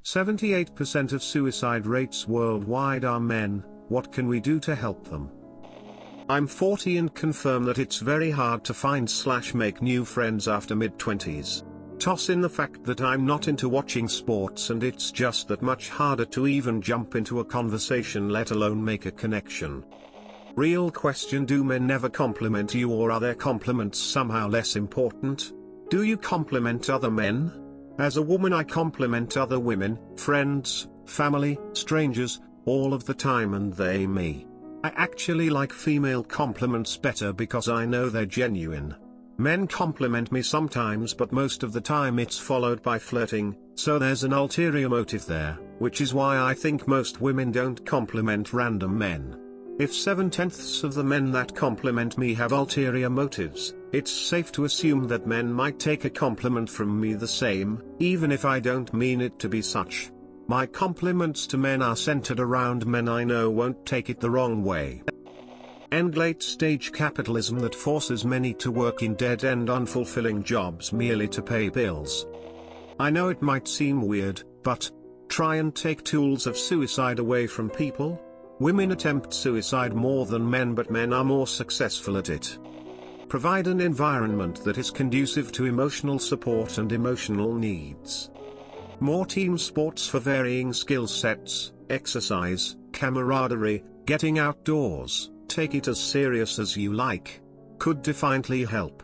78% of suicide rates worldwide are men. What can we do to help them? I'm 40 and confirm that it's very hard to find/make new friends after mid-20s. Toss in the fact that I'm not into watching sports and it's just that much harder to even jump into a conversation, let alone make a connection. Real question: do men never compliment you, or are their compliments somehow less important? Do you compliment other men? As a woman, I compliment other women, friends, family, strangers, all of the time, and they me. I actually like female compliments better because I know they're genuine. Men compliment me sometimes, but most of the time it's followed by flirting, so there's an ulterior motive there, which is why I think most women don't compliment random men. If 7/10 of the men that compliment me have ulterior motives, it's safe to assume that men might take a compliment from me the same, even if I don't mean it to be such. My compliments to men are centered around men I know won't take it the wrong way. End late-stage capitalism that forces many to work in dead-end unfulfilling jobs merely to pay bills. I know it might seem weird, but try and take tools of suicide away from people. Women attempt suicide more than men, but men are more successful at it. Provide an environment that is conducive to emotional support and emotional needs. More team sports for varying skill sets, exercise, camaraderie, getting outdoors, take it as serious as you like, could definitely help.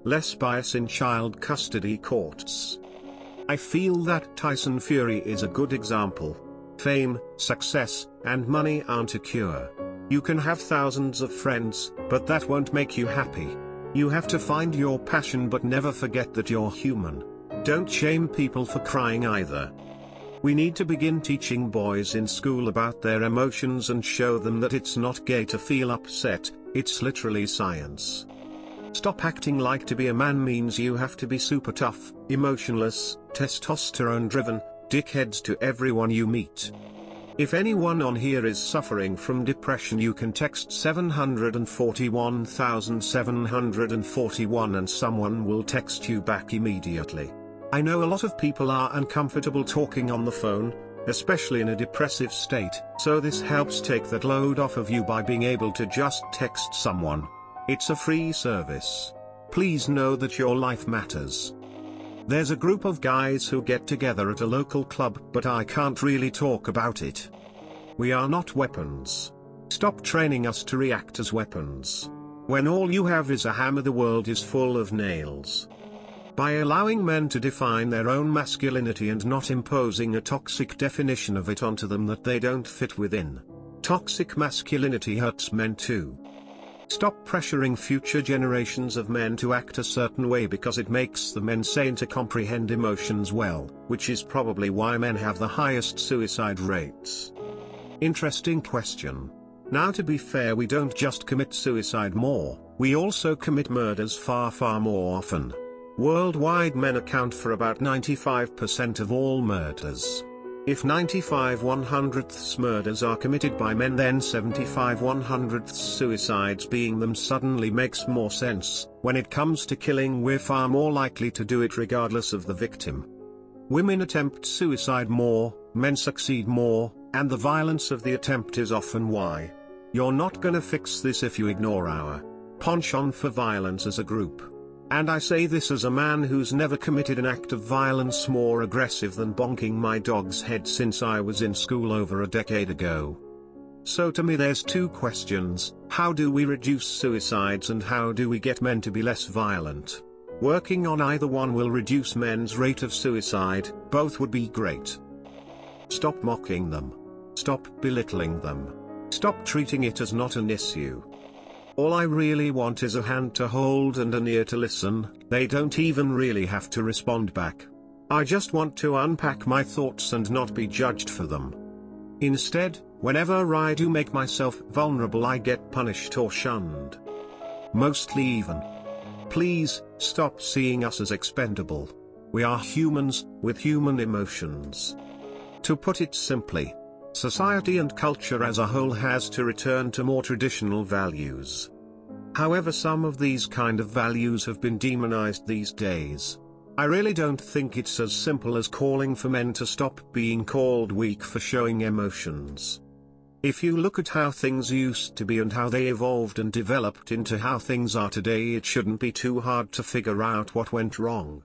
Less bias in child custody courts. I feel that Tyson Fury is a good example. Fame, success, and money aren't a cure. You can have thousands of friends, but that won't make you happy. You have to find your passion, but never forget that you're human. Don't shame people for crying either. We need to begin teaching boys in school about their emotions and show them that it's not gay to feel upset, it's literally science. Stop acting like to be a man means you have to be super tough, emotionless, testosterone-driven, dickheads to everyone you meet. If anyone on here is suffering from depression, you can text 741,741 and someone will text you back immediately. I know a lot of people are uncomfortable talking on the phone, especially in a depressive state, so this helps take that load off of you by being able to just text someone. It's a free service. Please know that your life matters. There's a group of guys who get together at a local club, but I can't really talk about it. We are not weapons. Stop training us to react as weapons. When all you have is a hammer, the world is full of nails. By allowing men to define their own masculinity and not imposing a toxic definition of it onto them that they don't fit within. Toxic masculinity hurts men too. Stop pressuring future generations of men to act a certain way because it makes them insane to comprehend emotions well, which is probably why men have the highest suicide rates. Interesting question. Now, to be fair, we don't just commit suicide more, we also commit murders far more often. Worldwide, men account for about 95% of all murders. If 95/100ths murders are committed by men, then 75/100ths suicides being them suddenly makes more sense. When it comes to killing, we're far more likely to do it regardless of the victim. Women attempt suicide more, men succeed more, and the violence of the attempt is often why. You're not gonna fix this if you ignore our penchant for violence as a group. And I say this as a man who's never committed an act of violence more aggressive than bonking my dog's head since I was in school over a decade ago. So to me there's two questions: how do we reduce suicides and how do we get men to be less violent? Working on either one will reduce men's rate of suicide, both would be great. Stop mocking them. Stop belittling them. Stop treating it as not an issue. All I really want is a hand to hold and an ear to listen. They don't even really have to respond back. I just want to unpack my thoughts and not be judged for them. Instead, whenever I do make myself vulnerable, I get punished or shunned. Mostly even. Please, stop seeing us as expendable. We are humans, with human emotions. To put it simply, society and culture as a whole has to return to more traditional values. However, some of these kind of values have been demonized these days. I really don't think it's as simple as calling for men to stop being called weak for showing emotions. If you look at how things used to be and how they evolved and developed into how things are today, it shouldn't be too hard to figure out what went wrong.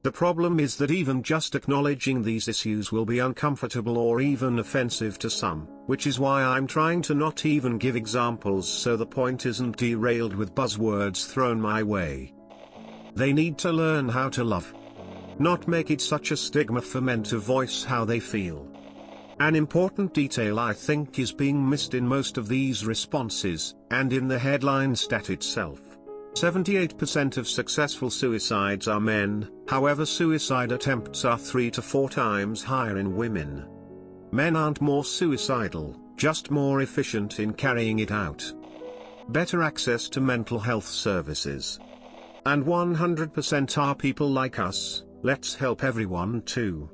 The problem is that even just acknowledging these issues will be uncomfortable or even offensive to some, which is why I'm trying to not even give examples so the point isn't derailed with buzzwords thrown my way. They need to learn how to love. Not make it such a stigma for men to voice how they feel. An important detail I think is being missed in most of these responses, and in the headline stat itself. 78% of successful suicides are men, however suicide attempts are 3 to 4 times higher in women. Men aren't more suicidal, just more efficient in carrying it out. Better access to mental health services. And 100% are people like us. Let's help everyone too.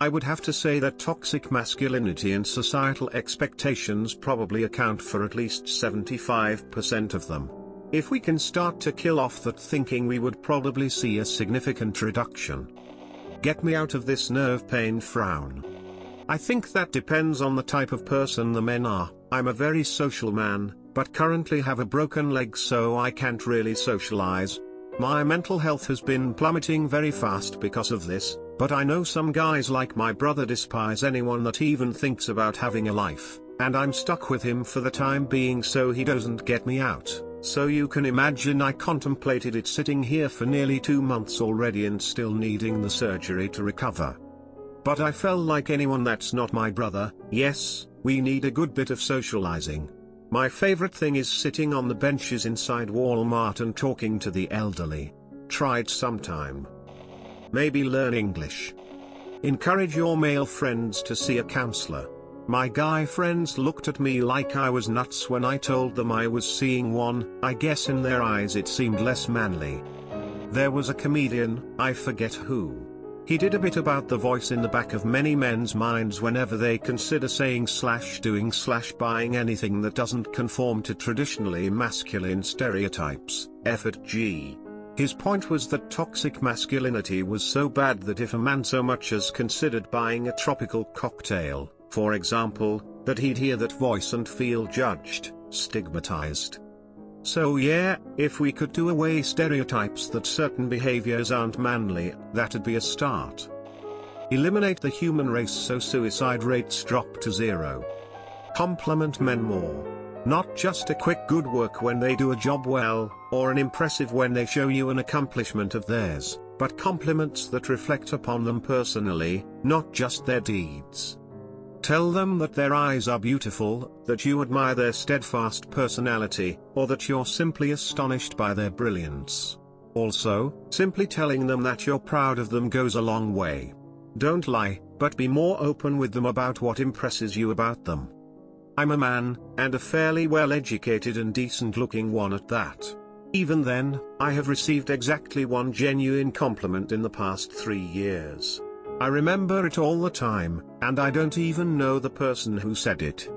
I would have to say that toxic masculinity and societal expectations probably account for at least 75% of them. If we can start to kill off that thinking, we would probably see a significant reduction. Get me out of this nerve pain frown. I think that depends on the type of person the men are. I'm a very social man, but currently have a broken leg, so I can't really socialize. My mental health has been plummeting very fast because of this. But I know some guys like my brother despise anyone that even thinks about having a life, and I'm stuck with him for the time being so he doesn't get me out. So you can imagine I contemplated it sitting here for nearly 2 months already and still needing the surgery to recover. But I felt like anyone that's not my brother. Yes, we need a good bit of socializing. My favorite thing is sitting on the benches inside Walmart and talking to the elderly. Tried sometime. Maybe learn English. Encourage your male friends to see a counselor. My guy friends looked at me like I was nuts when I told them I was seeing one. I guess in their eyes it seemed less manly. There was a comedian, I forget who. He did a bit about the voice in the back of many men's minds whenever they consider saying / doing / buying anything that doesn't conform to traditionally masculine stereotypes. Effort G. His point was that toxic masculinity was so bad that if a man so much as considered buying a tropical cocktail, for example, that he'd hear that voice and feel judged, stigmatized. So yeah, if we could do away stereotypes that certain behaviors aren't manly, that'd be a start. Eliminate the human race so suicide rates drop to 0. Compliment men more. Not just a quick good work when they do a job well, or an impressive when they show you an accomplishment of theirs, but compliments that reflect upon them personally, not just their deeds. Tell them that their eyes are beautiful, that you admire their steadfast personality, or that you're simply astonished by their brilliance. Also, simply telling them that you're proud of them goes a long way. Don't lie, but be more open with them about what impresses you about them. I'm a man, and a fairly well-educated and decent-looking one at that. Even then, I have received exactly one genuine compliment in the past 3 years. I remember it all the time, and I don't even know the person who said it.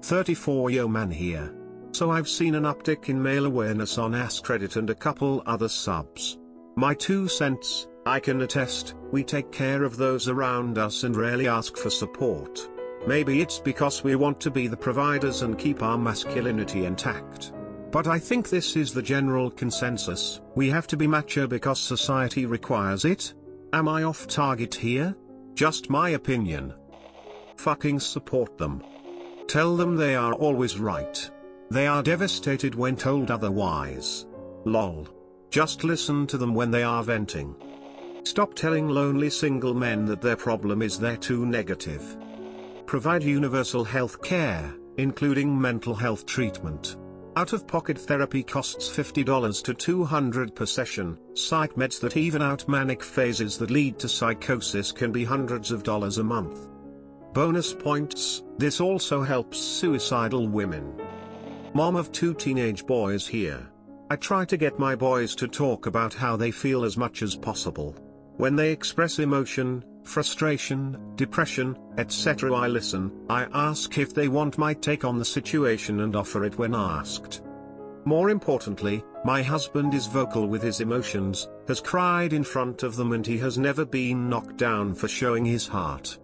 34-year man here. So I've seen an uptick in male awareness on AskReddit and a couple other subs. My 2 cents, I can attest, we take care of those around us and rarely ask for support. Maybe it's because we want to be the providers and keep our masculinity intact. But I think this is the general consensus. We have to be macho because society requires it. Am I off target here? Just my opinion. Fucking support them. Tell them they are always right. They are devastated when told otherwise. Lol. Just listen to them when they are venting. Stop telling lonely single men that their problem is they're too negative. Provide universal health care, including mental health treatment. Out-of-pocket therapy costs $50 to $200 per session. Psych meds that even out manic phases that lead to psychosis can be hundreds of dollars a month. Bonus points, this also helps suicidal women. Mom of 2 teenage boys here. I try to get my boys to talk about how they feel as much as possible. When they express emotion, frustration, depression, etc. I listen. I ask if they want my take on the situation and offer it when asked. More importantly, My husband is vocal with his emotions, has cried in front of them, and he has never been knocked down for showing his heart.